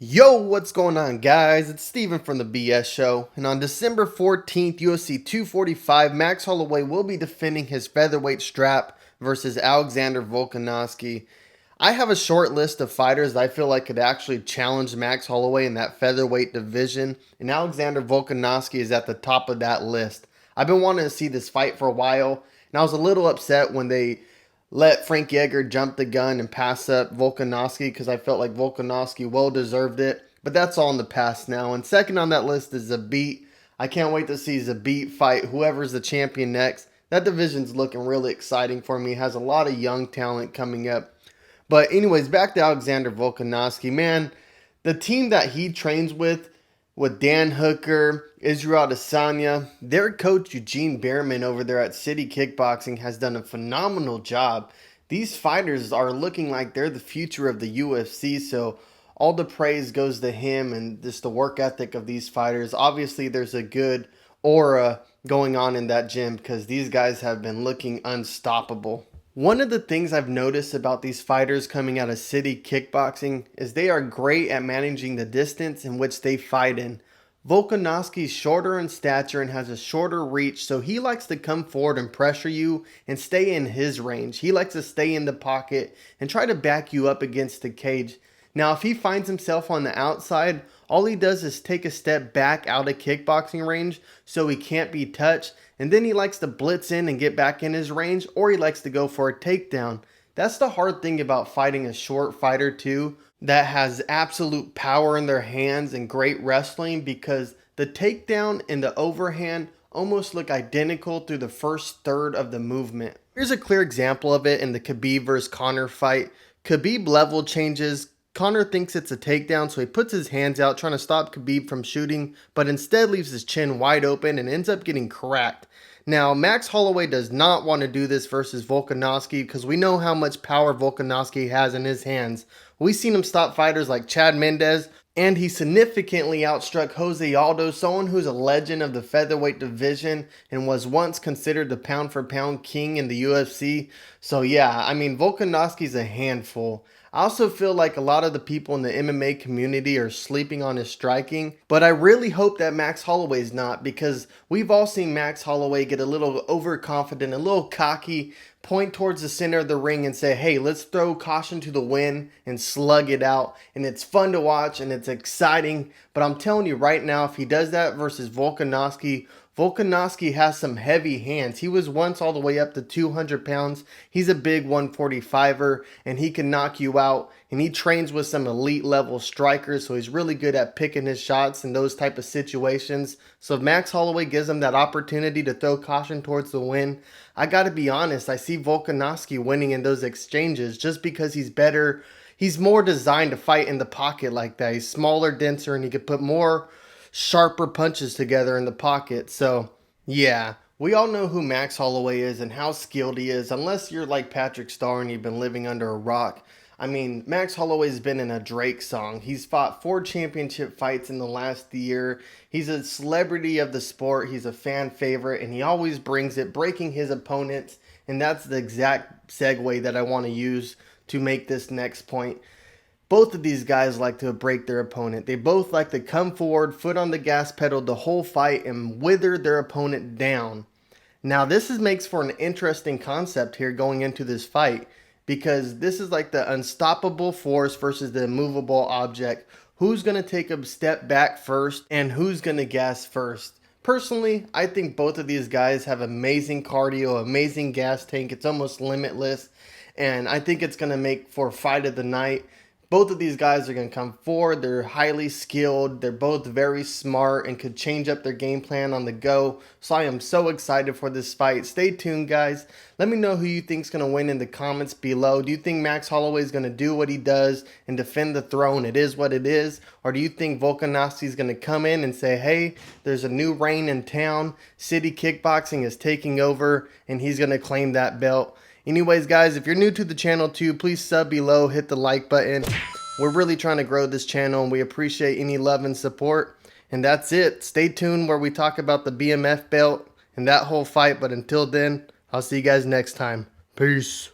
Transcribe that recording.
Yo, what's going on, guys? It's Steven from the BS Show, and on December 14th, UFC 245, Max Holloway will be defending his featherweight strap versus Alexander Volkanovski. I have a short list of fighters that I feel like could actually challenge Max Holloway in that featherweight division, and Alexander Volkanovski is at the top of that list. I've been wanting to see this fight for a while, and I was a little upset when they let Frank Yeager jump the gun and pass up Volkanovski because I felt like Volkanovski well deserved it. But that's all in the past now. And second on that list is Zabit. I can't wait to see Zabit fight whoever's the champion next. That division's looking really exciting for me. It has a lot of young talent coming up. But anyways, back to Alexander Volkanovski. Man, the team that he trains with Dan Hooker, Israel Adesanya, their coach Eugene Behrman over there at City Kickboxing has done a phenomenal job. These fighters are looking like they're the future of the UFC, so all the praise goes to him and just the work ethic of these fighters. Obviously, there's a good aura going on in that gym because these guys have been looking unstoppable. One of the things I've noticed about these fighters coming out of City Kickboxing is they are great at managing the distance in which they fight in. Volkanovski's shorter in stature and has a shorter reach, so he likes to come forward and pressure you and stay in his range. He likes to stay in the pocket and try to back you up against the cage. Now, if he finds himself on the outside, all he does is take a step back out of kickboxing range so he can't be touched, and then he likes to blitz in and get back in his range, or he likes to go for a takedown. That's the hard thing about fighting a short fighter too that has absolute power in their hands and great wrestling, because the takedown and the overhand almost look identical through the first third of the movement. Here's a clear example of it in the Khabib vs. Conor fight. Khabib level changes. Conor thinks it's a takedown, so he puts his hands out trying to stop Khabib from shooting, but instead leaves his chin wide open and ends up getting cracked. Now, Max Holloway does not want to do this versus Volkanovski because we know how much power Volkanovski has in his hands. We've seen him stop fighters like Chad Mendes, and he significantly outstruck Jose Aldo, someone who's a legend of the featherweight division and was once considered the pound-for-pound king in the UFC. So yeah, I mean, Volkanovski's a handful. I also feel like a lot of the people in the MMA community are sleeping on his striking, but I really hope that Max Holloway's not, because we've all seen Max Holloway get a little overconfident, a little cocky, point towards the center of the ring and say, hey, let's throw caution to the wind and slug it out. And it's fun to watch and it's exciting, but I'm telling you right now, if he does that versus Volkanovski, Volkanovski has some heavy hands. He was once all the way up to 200 pounds. He's a big 145er, and he can knock you out. And he trains with some elite level strikers, so he's really good at picking his shots in those type of situations. So if Max Holloway gives him that opportunity to throw caution towards the wind, I gotta be honest, I see Volkanovski winning in those exchanges just because he's better. He's more designed to fight in the pocket like that. He's smaller, denser, and he could put more sharper punches together in the pocket. So yeah, we all know who Max Holloway is and how skilled he is, unless you're like Patrick Starr and you've been living under a rock. I mean, Max Holloway's been in a Drake song. He's fought 4 championship fights in the last year. He's a celebrity of the sport. He's a fan favorite, and he always brings it, breaking his opponents. And that's the exact segue that I want to use to make this next point. Both of these guys like to break their opponent. They both like to come forward, foot on the gas pedal the whole fight, and wither their opponent down. Now, makes for an interesting concept here going into this fight, because this is like the unstoppable force versus the immovable object. Who's going to take a step back first, and who's going to gas first? Personally, I think both of these guys have amazing cardio, amazing gas tank. It's almost limitless, and I think it's going to make for fight of the night. Both of these guys are going to come forward. They're highly skilled. They're both very smart and could change up their game plan on the go. So I am so excited for this fight. Stay tuned, guys. Let me know who you think is going to win in the comments below. Do you think Max Holloway is going to do what he does and defend the throne? It is what it is. Or do you think Volkanovski is going to come in and say, hey, there's a new reign in town. City Kickboxing is taking over, and he's going to claim that belt. Anyways, guys, if you're new to the channel too, please sub below, hit the like button. We're really trying to grow this channel, and we appreciate any love and support. And that's it. Stay tuned where we talk about the BMF belt and that whole fight. But until then, I'll see you guys next time. Peace.